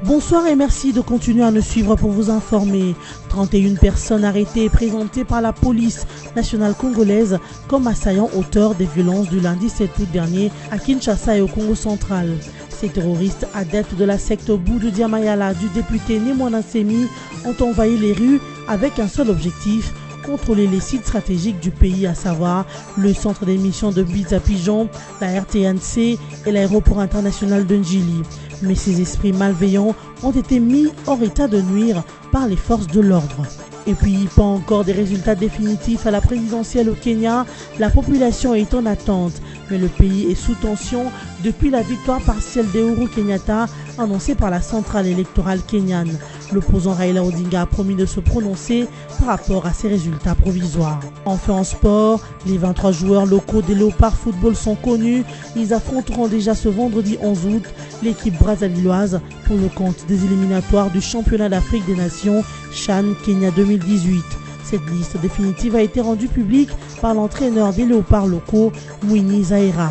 Bonsoir et merci de continuer à nous suivre pour vous informer. 31 personnes arrêtées et présentées par la police nationale congolaise comme assaillants auteurs des violences du lundi 7 août dernier à Kinshasa et au Congo central. Ces terroristes adeptes de la secte Boudou Diamayala du député Némoana Semi ont envahi les rues avec un seul objectif: contrôler les sites stratégiques du pays, à savoir le centre d'émission de Biza-Pigeon, la RTNC et l'aéroport international de Njili. Mais ces esprits malveillants ont été mis hors état de nuire par les forces de l'ordre. Et puis, pas encore des résultats définitifs à la présidentielle au Kenya, la population est en attente. Mais le pays est sous tension depuis la victoire partielle d'Uhuru Kenyatta annoncée par la centrale électorale kenyane. L'opposant Raila Odinga a promis de se prononcer par rapport à ces résultats provisoires. Enfin en sport, les 23 joueurs locaux des Léopards Football sont connus. Ils affronteront déjà ce vendredi 11 août l'équipe brassavilloise pour le compte des éliminatoires du championnat d'Afrique des Nations CHAN Kenya 2018. Cette liste définitive a été rendue publique par l'entraîneur des Léopards locaux, Mwini Zaira.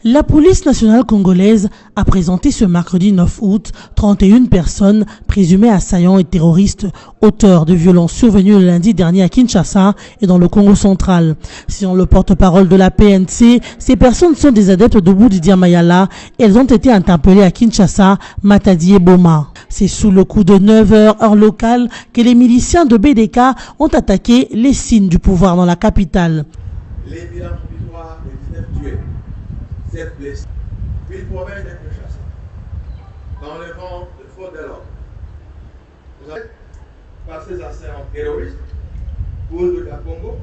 La police nationale congolaise a présenté ce mercredi 9 août 31 personnes présumées assaillants et terroristes auteurs de violences survenues le lundi dernier à Kinshasa et dans le Congo central. Selon le porte-parole de la PNC, ces personnes sont des adeptes de Boudou Diamayala et elles ont été interpellées à Kinshasa, Matadi et Boma. C'est sous le coup de 9h heure locale que les miliciens de BDK ont attaqué les signes du pouvoir dans la capitale. Les bilans provisoires de 19 tués. 7 blessés. Ville province de Kinshasa. Dans le vent de faute de l'ordre. Vous avez passé ces assaillants terroristes pour le Congo.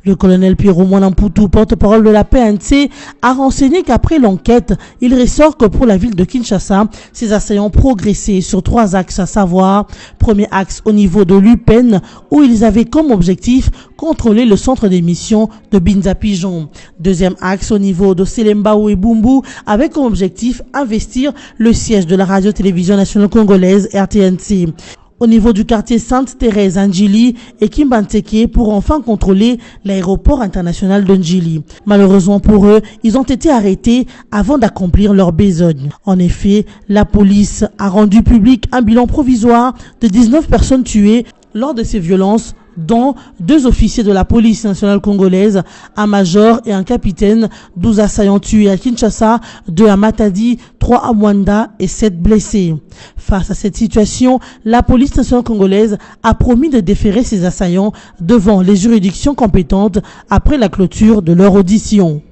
Le colonel Pierrot Mwanamputu, porte-parole de la PNC, a renseigné qu'après l'enquête, il ressort que pour la ville de Kinshasa, ces assaillants progressaient sur 3 axes, à savoir: premier axe au niveau de l'UPEN, où ils avaient comme objectif contrôler le centre d'émission de Binza-Pigeon. Deuxième axe au niveau de Selembao et Bumbu, avec comme objectif investir le siège de la radio-télévision nationale congolaise RTNC. Au niveau du quartier Sainte-Thérèse, Njili et Kimbanteke, pour enfin contrôler l'aéroport international de Njili. Malheureusement pour eux, ils ont été arrêtés avant d'accomplir leur besogne. En effet, la police a rendu public un bilan provisoire de 19 personnes tuées lors de ces violences, dont 2 officiers de la police nationale congolaise, un major et un capitaine, 12 assaillants tués à Kinshasa, 2 à Matadi, 3 à Mwanda et 7 blessés. Face à cette situation, la police nationale congolaise a promis de déférer ces assaillants devant les juridictions compétentes après la clôture de leur audition.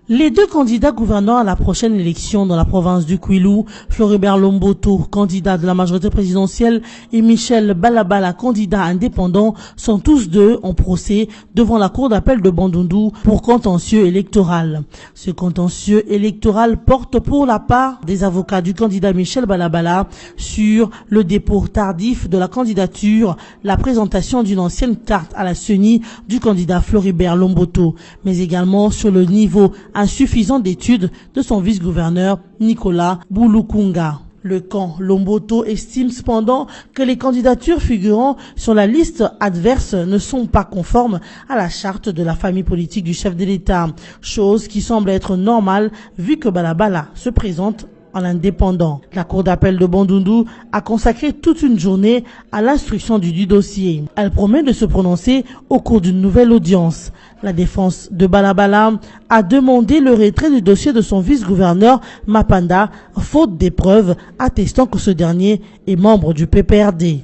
Les 2 candidats gouverneurs à la prochaine élection dans la province du Kwilu, Floribert Lomboto, candidat de la majorité présidentielle, et Michel Balabala, candidat indépendant, sont tous 2 en procès devant la cour d'appel de Bandundu pour contentieux électoral. Ce contentieux électoral porte pour la part des avocats du candidat Michel Balabala sur le dépôt tardif de la candidature, la présentation d'une ancienne carte à la CENI du candidat Floribert Lomboto, mais également sur le niveau insuffisant d'études de son vice-gouverneur Nicolas Boulukunga. Le camp Lomboto estime cependant que les candidatures figurant sur la liste adverse ne sont pas conformes à la charte de la famille politique du chef de l'État, chose qui semble être normale vu que Balabala se présente en indépendant. La cour d'appel de Bandundu a consacré toute une journée à l'instruction du dossier. Elle promet de se prononcer au cours d'une nouvelle audience. La défense de Balabala a demandé le retrait du dossier de son vice-gouverneur Mapanda, faute des preuves attestant que ce dernier est membre du PPRD.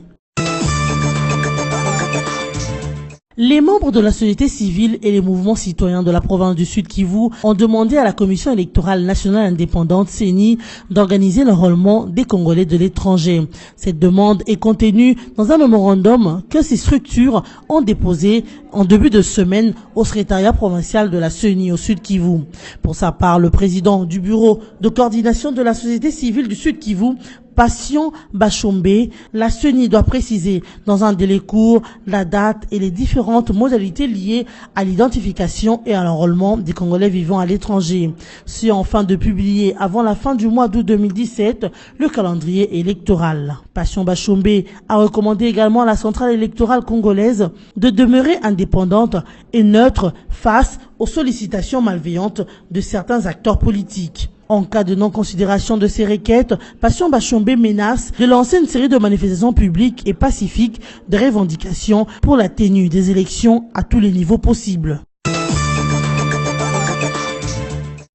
Les membres de la société civile et les mouvements citoyens de la province du Sud Kivu ont demandé à la Commission électorale nationale indépendante CENI d'organiser l'enrôlement des Congolais de l'étranger. Cette demande est contenue dans un mémorandum que ces structures ont déposé en début de semaine au secrétariat provincial de la CENI au Sud Kivu. Pour sa part, le président du bureau de coordination de la société civile du Sud Kivu, Passion Bachombe, la CENI doit préciser dans un délai court la date et les différentes modalités liées à l'identification et à l'enrôlement des Congolais vivant à l'étranger. C'est enfin de publier avant la fin du mois d'août 2017 le calendrier électoral. Passion Bachombe a recommandé également à la centrale électorale congolaise de demeurer indépendante et neutre face aux sollicitations malveillantes de certains acteurs politiques. En cas de non-considération de ces requêtes, Passion Bachombe menace de lancer une série de manifestations publiques et pacifiques de revendications pour la tenue des élections à tous les niveaux possibles.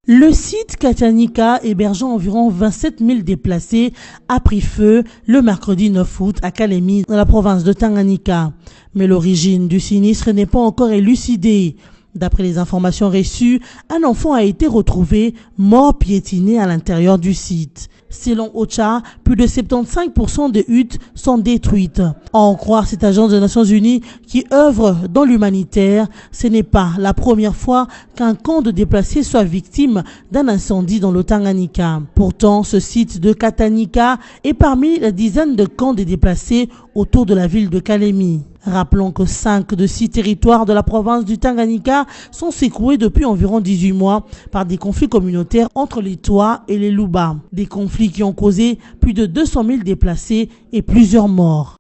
Le site Katanika, hébergeant environ 27 000 déplacés, a pris feu le mercredi 9 août à Kalemi, dans la province de Tanganyika. Mais l'origine du sinistre n'est pas encore élucidée. D'après les informations reçues, un enfant a été retrouvé mort piétiné à l'intérieur du site. Selon OCHA, plus de 75% des huttes sont détruites. À en croire cette agence des Nations Unies qui œuvre dans l'humanitaire, ce n'est pas la première fois qu'un camp de déplacés soit victime d'un incendie dans le Tanganyika. Pourtant, ce site de Katanika est parmi la dizaine de camps de déplacés autour de la ville de Kalemi. Rappelons que 5 de 6 territoires de la province du Tanganyika sont secoués depuis environ 18 mois par des conflits communautaires entre les Twa et les Luba. Des conflits qui ont causé plus de 200 000 déplacés et plusieurs morts.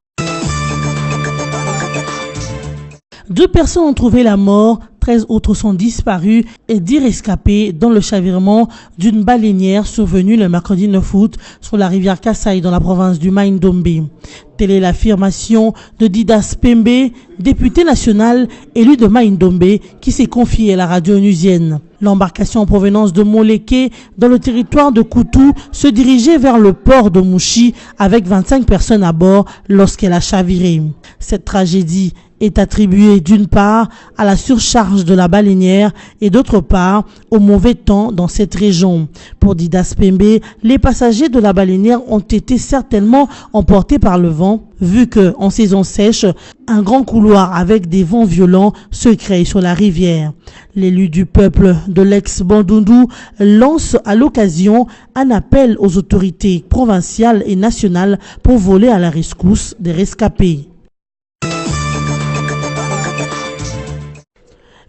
2 personnes ont trouvé la mort, 13 autres sont disparus et 10 rescapés dans le chavirement d'une baleinière survenue le mercredi 9 août sur la rivière Kasaï dans la province du Mai-Ndombe. Telle est l'affirmation de Didas Pembe, député national élu de Mai-Ndombe, qui s'est confié à la radio onusienne. L'embarcation en provenance de Moleke, dans le territoire de Koutou, se dirigeait vers le port de Mouchi avec 25 personnes à bord lorsqu'elle a chaviré. Cette tragédie est attribuée d'une part à la surcharge de la baleinière et d'autre part au mauvais temps dans cette région. Pour Didas Pembe, les passagers de la baleinière ont été certainement emportés par le vent, vu que, en saison sèche, un grand couloir avec des vents violents se crée sur la rivière. L'élu du peuple de l'ex-Bandundu lance à l'occasion un appel aux autorités provinciales et nationales pour voler à la rescousse des rescapés.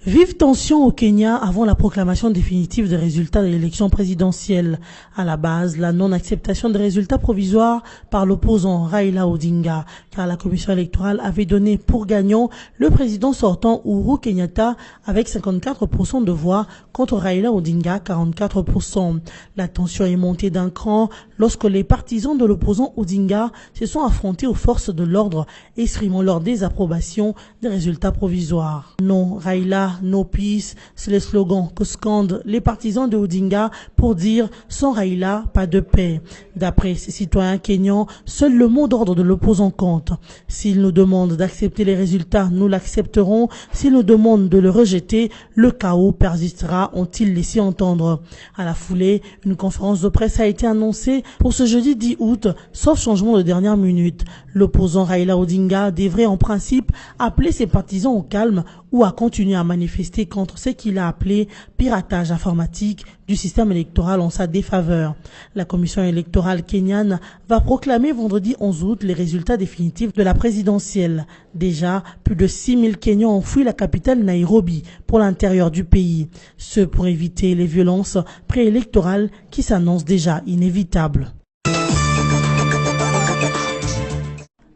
Vive tension au Kenya avant la proclamation définitive des résultats de l'élection présidentielle. À la base, la non-acceptation des résultats provisoires par l'opposant Raila Odinga, car la commission électorale avait donné pour gagnant le président sortant Uhuru Kenyatta avec 54% de voix contre Raila Odinga 44%. La tension est montée d'un cran lorsque les partisans de l'opposant Odinga se sont affrontés aux forces de l'ordre, exprimant leur désapprobation des résultats provisoires. Non, Raila, no peace, c'est le slogan que scandent les partisans de Odinga pour dire sans Raila, pas de paix. D'après ces citoyens kenyans, seul le mot d'ordre de l'opposant compte. S'ils nous demandent d'accepter les résultats, nous l'accepterons. S'ils nous demandent de le rejeter, le chaos persistera, ont-ils laissé entendre. À la foulée, une conférence de presse a été annoncée pour ce jeudi 10 août, sauf changement de dernière minute. L'opposant Raila Odinga devrait en principe appeler ses partisans au calme ou à continuer à manifester contre ce qu'il a appelé piratage informatique du système électoral en sa défaveur. La commission électorale kenyane va proclamer vendredi 11 août les résultats définitifs de la présidentielle. Déjà, plus de 6 000 Kenyans ont fui la capitale Nairobi pour l'intérieur du pays. Ce pour éviter les violences préélectorales qui s'annoncent déjà inévitables.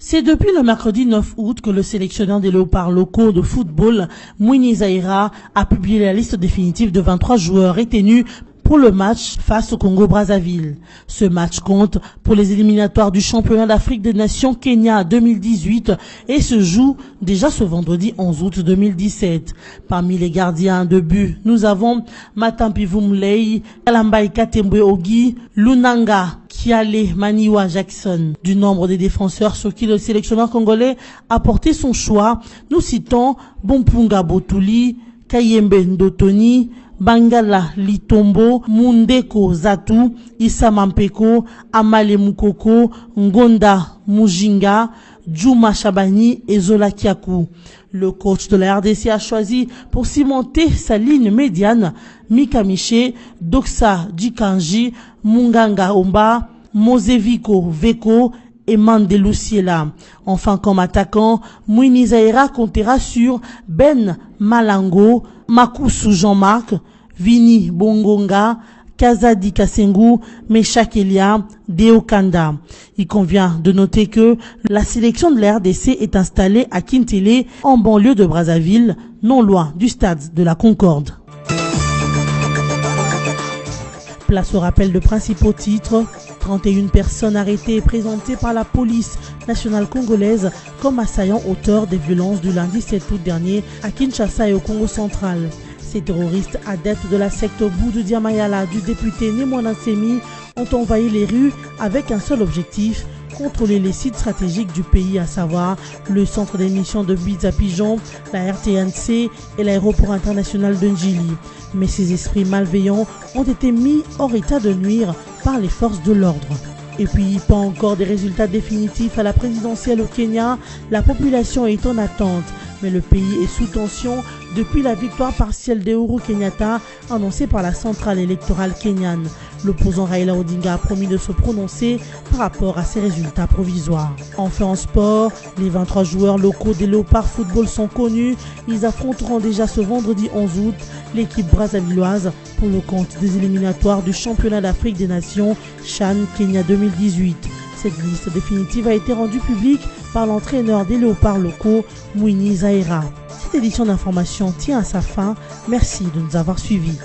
C'est depuis le mercredi 9 août que le sélectionneur des léopards locaux de football, Mwini Zaïra, a publié la liste définitive de 23 joueurs retenus pour le match face au Congo-Brazzaville. Ce match compte pour les éliminatoires du championnat d'Afrique des Nations Kenya 2018 et se joue déjà ce vendredi 11 août 2017. Parmi les gardiens de but, nous avons Matampi Vumlei, Kalambai Katembwe Ogi, Lunanga Kiale Maniwa Jackson. Du nombre des défenseurs sur qui le sélectionneur congolais a porté son choix, nous citons Bompunga Botuli, Kayembe Ndotoni, Bangala Litombo, Mundeko Zatu, Issa Mampeko, Amale Mukoko, Ngonda Mujinga, Djouma Chabani et Zola Kiakou. Le coach de la RDC a choisi pour cimenter sa ligne médiane Mika Miché, Doxa Djikanji, Munganga Omba, Mosevico Veko et Mandelu Siela. Enfin, comme attaquant, Mouni Zaïra comptera sur Ben Malango, Makusu Jean-Marc, Vini Bongonga, Kazadi Kasengu, Meshak Elia, Deo Kanda. Il convient de noter que la sélection de la RDC est installée à Kintele, en banlieue de Brazzaville, non loin du stade de la Concorde. Place au rappel de principaux titres. 31 personnes arrêtées et présentées par la police nationale congolaise comme assaillants auteurs des violences du lundi 7 août dernier à Kinshasa et au Congo central. Ces terroristes adeptes de la secte Boudou Diamayala du député Némouana Nsemi ont envahi les rues avec un seul objectif, contrôler les sites stratégiques du pays, à savoir le centre d'émission de Biza-Pigeon, la RTNC et l'aéroport international de Njili. Mais ces esprits malveillants ont été mis hors état de nuire par les forces de l'ordre. Et puis, pas encore des résultats définitifs à la présidentielle au Kenya, la population est en attente. Mais le pays est sous tension depuis la victoire partielle d'Uhuru Kenyatta annoncée par la centrale électorale kenyane. L'opposant Raila Odinga a promis de se prononcer par rapport à ces résultats provisoires. Enfin en sport, les 23 joueurs locaux des Léopards Football sont connus. Ils affronteront déjà ce vendredi 11 août l'équipe brazzavilloise pour le compte des éliminatoires du championnat d'Afrique des Nations CHAN Kenya 2018. Cette liste définitive a été rendue publique par l'entraîneur des Léopards locaux, Mouni Zaïra. Cette édition d'information tient à sa fin. Merci de nous avoir suivis.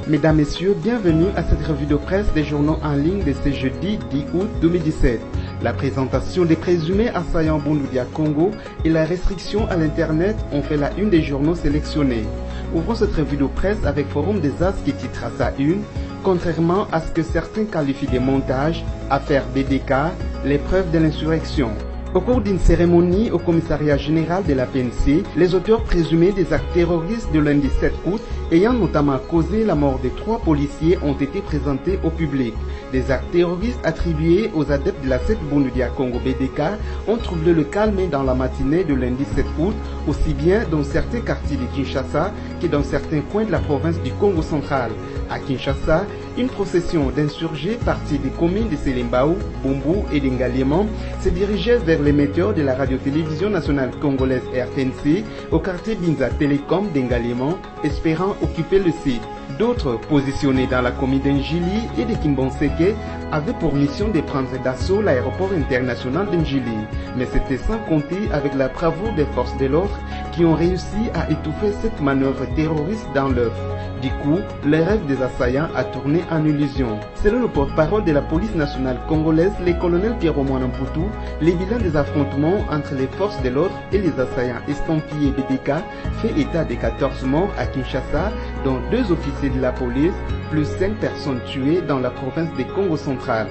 Mesdames, Messieurs, bienvenue à cette revue de presse des journaux en ligne de ce jeudi 10 août 2017. La présentation des présumés assaillants Bundoudia Congo et la restriction à l'Internet ont fait la une des journaux sélectionnés. Ouvrons cette revue de presse avec Forum des As qui titre à sa une « Contrairement à ce que certains qualifient de montage, affaire BDK, les preuves de l'insurrection ». Au cours d'une cérémonie au commissariat général de la PNC, les auteurs présumés des actes terroristes de lundi 7 août, ayant notamment causé la mort de 3 policiers, ont été présentés au public. Des actes terroristes attribués aux adeptes de la secte Bundoudia Congo BDK ont troublé le calme dans la matinée de lundi 7 août, aussi bien dans certains quartiers de Kinshasa que dans certains coins de la province du Congo central. À Kinshasa, une procession d'insurgés partis des communes de Selembao, Bumbu et d'Engaliement se dirigeait vers l'émetteur de la radio-télévision nationale congolaise RTNC au quartier Binza Télécom d'Engaliement, espérant occuper le site. D'autres, positionnés dans la commune d'Njili et de Kimbonseke, avaient pour mission de prendre d'assaut l'aéroport international d'Njili. Mais c'était sans compter avec la bravoure des forces de l'ordre qui ont réussi à étouffer cette manœuvre terroriste dans l'œuf. Du coup, le rêve des assaillants a tourné en illusion. Selon le porte-parole de la police nationale congolaise, le colonel Pierrot Mwanamputu, les bilans des affrontements entre les forces de l'ordre et les assaillants estampillés BDK fait état de 14 morts à Kinshasa, dont 2 officiers de la police, plus 5 personnes tuées dans la province du Congo central.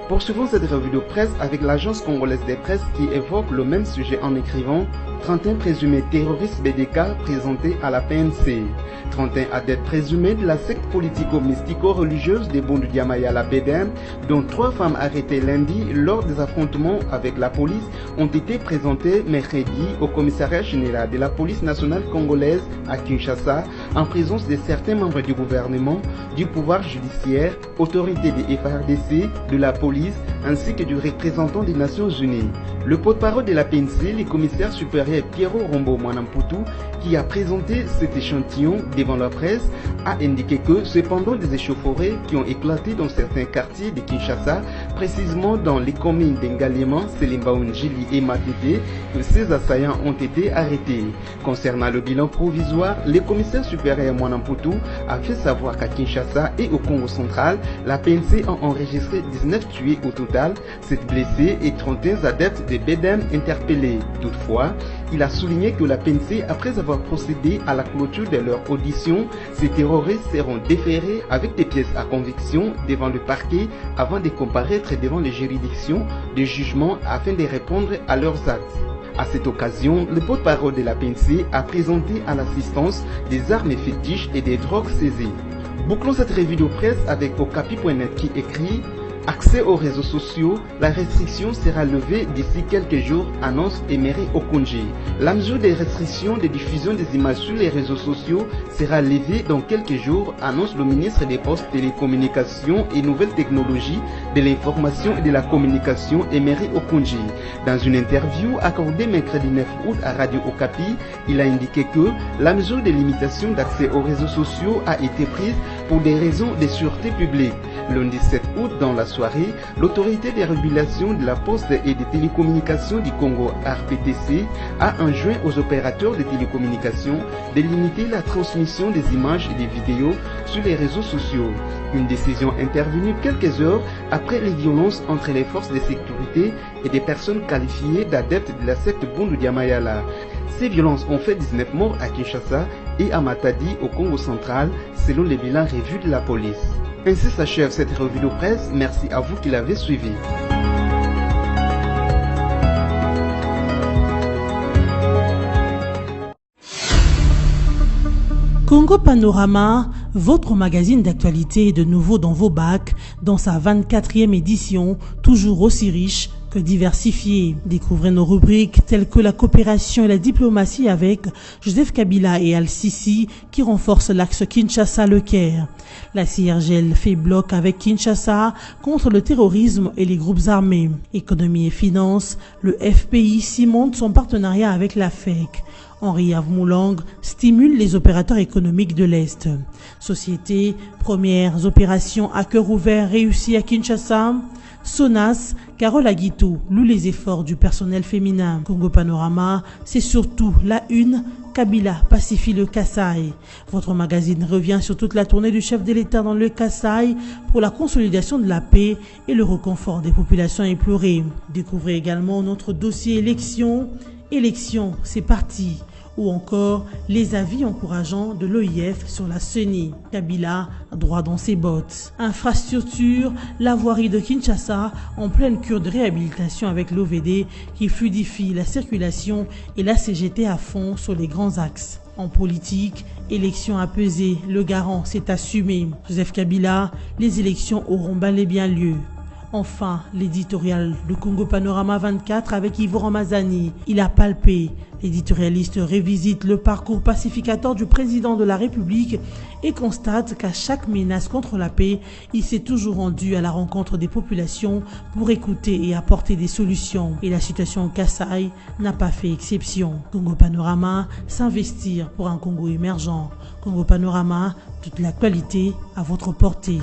Poursuivons cette revue de presse avec l'agence congolaise des presses qui évoque le même sujet en écrivant 31 présumés terroristes BDK présentés à la PNC. 31 adeptes présumés de la secte politico-mystico-religieuse des Bundoudia Mayala BDM, dont 3 femmes arrêtées lundi lors des affrontements avec la police, ont été présentés mercredi au commissariat général de la police nationale congolaise à Kinshasa, en présence de certains membres du gouvernement, du pouvoir judiciaire, autorités des FARDC, de la police, ainsi que du représentant des Nations Unies. Le porte-parole de la PNC, le commissaire supérieur Pierrot Rombo Mwanamputu, qui a présenté cet échantillon devant la presse, a indiqué que cependant des échauffourées qui ont éclaté dans certains quartiers de Kinshasa, précisément dans les communes d'Engaliement, Selembao, Njili et Matete, que ces assaillants ont été arrêtés. Concernant le bilan provisoire, le commissaire supérieur Mwanamputu a fait savoir qu'à Kinshasa et au Congo central, la PNC a enregistré 19 tués au total, 7 blessés et 31 adeptes de BDM interpellés. Toutefois, il a souligné que la PNC, après avoir procédé à la clôture de leur audition, ces terroristes seront déférés avec des pièces à conviction devant le parquet avant de comparaître devant les juridictions de jugement afin de répondre à leurs actes. À cette occasion, le porte-parole de la PNC a présenté à l'assistance des armes fétiches et des drogues saisies. Bouclons cette revue de presse avec Okapi.net qui écrit: accès aux réseaux sociaux, la restriction sera levée d'ici quelques jours, annonce Emery Okonje. La mesure des restrictions de diffusion des images sur les réseaux sociaux sera levée dans quelques jours, annonce le ministre des Postes, Télécommunications et Nouvelles Technologies de l'Information et de la Communication, Emery Okonje. Dans une interview accordée mercredi 9 août à Radio Okapi, il a indiqué que la mesure de limitation d'accès aux réseaux sociaux a été prise pour des raisons de sûreté publique. Lundi 7 août, dans la soirée, l'autorité de régulation de la poste et des télécommunications du Congo, RPTC, a enjoint aux opérateurs de télécommunications de limiter la transmission des images et des vidéos sur les réseaux sociaux. Une décision intervenue quelques heures après les violences entre les forces de sécurité et des personnes qualifiées d'adeptes de la secte Bundu dia Mayala. Ces violences ont fait 19 morts à Kinshasa et à Matadi au Congo central, selon les bilans revus de la police. Ainsi s'achève cette revue de presse. Merci à vous qui l'avez suivi. Congo Panorama, votre magazine d'actualité est de nouveau dans vos bacs, dans sa 24e édition, toujours aussi riche que diversifiée. Découvrez nos rubriques telles que la coopération et la diplomatie avec Joseph Kabila et Al-Sisi qui renforcent l'axe Kinshasa-Le Caire. La CIRGL fait bloc avec Kinshasa contre le terrorisme et les groupes armés. Économie et finances, le FPI cimente son partenariat avec la FEC. Henri Avmoulang stimule les opérateurs économiques de l'Est. Société, premières opérations à cœur ouvert réussies à Kinshasa. Sonas, Carole Aguito loue les efforts du personnel féminin. Congo Panorama, c'est surtout la une. Kabila pacifie le Kasaï. Votre magazine revient sur toute la tournée du chef de l'État dans le Kasaï pour la consolidation de la paix et le reconfort des populations éplorées. Découvrez également notre dossier élections. Élections, c'est parti. Ou encore les avis encourageants de l'OIF sur la CENI. Kabila, droit dans ses bottes. Infrastructure, la voirie de Kinshasa en pleine cure de réhabilitation avec l'OVD qui fluidifie la circulation et la CGT à fond sur les grands axes. En politique, élections apaisées, le garant s'est assumé. Joseph Kabila, les élections auront bel et bien lieu. Enfin, l'éditorial de Congo Panorama 24 avec Yvo Ramazani. Il a palpé. L'éditorialiste revisite le parcours pacificateur du président de la République et constate qu'à chaque menace contre la paix, il s'est toujours rendu à la rencontre des populations pour écouter et apporter des solutions. Et la situation au Kasaï n'a pas fait exception. Congo Panorama, s'investir pour un Congo émergent. Congo Panorama, toute l'actualité à votre portée.